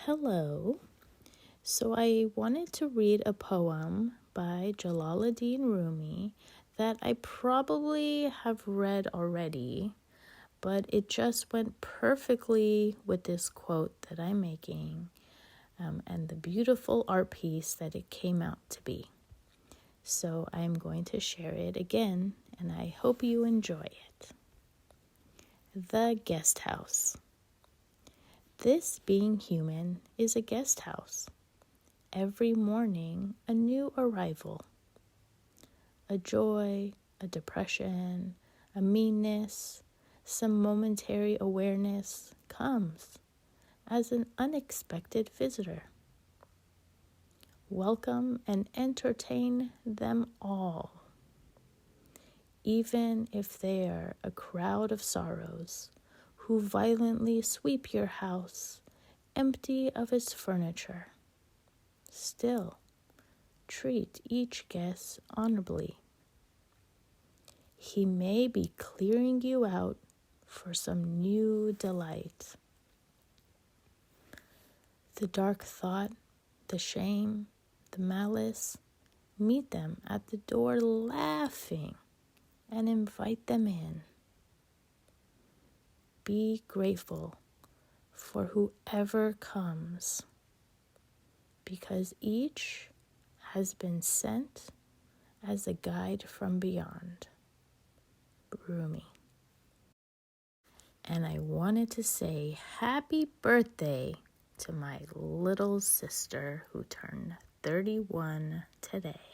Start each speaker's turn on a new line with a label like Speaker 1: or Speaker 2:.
Speaker 1: Hello. So I wanted to read a poem by Jalaluddin Rumi that I probably have read already, but it just went perfectly with this quote that I'm making and the beautiful art piece that it came out to be. So I'm going to share it again, and I hope you enjoy it. The Guest House. This being human is a guest house. Every morning, a new arrival. A joy, a depression, a meanness, some momentary awareness comes as an unexpected visitor. Welcome and entertain them all. Even if they are a crowd of sorrows who violently sweep your house empty of its furniture. Still, treat each guest honorably. He may be clearing you out for some new delight. The dark thought, the shame, the malice, meet them at the door laughing and invite them in. Be grateful for whoever comes, because each has been sent as a guide from beyond. Rumi. And I wanted to say happy birthday to my little sister who turned 31 today.